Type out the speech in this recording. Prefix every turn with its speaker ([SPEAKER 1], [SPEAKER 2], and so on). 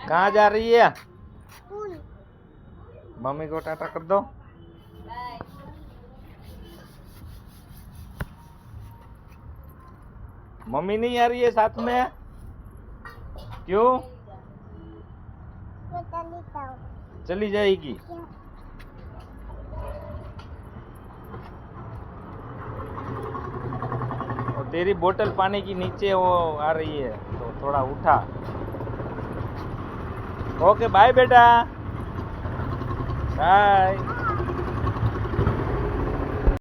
[SPEAKER 1] कहाँ जा रही है? मम्मी को टाटा कर दो। मम्मी नहीं आ रही है साथ में? क्यों? चली जाएगी। और तेरी बोतल पानी की नीचे वो आ रही है तो थोड़ा उठा। ओके बाय बेटा, बाय।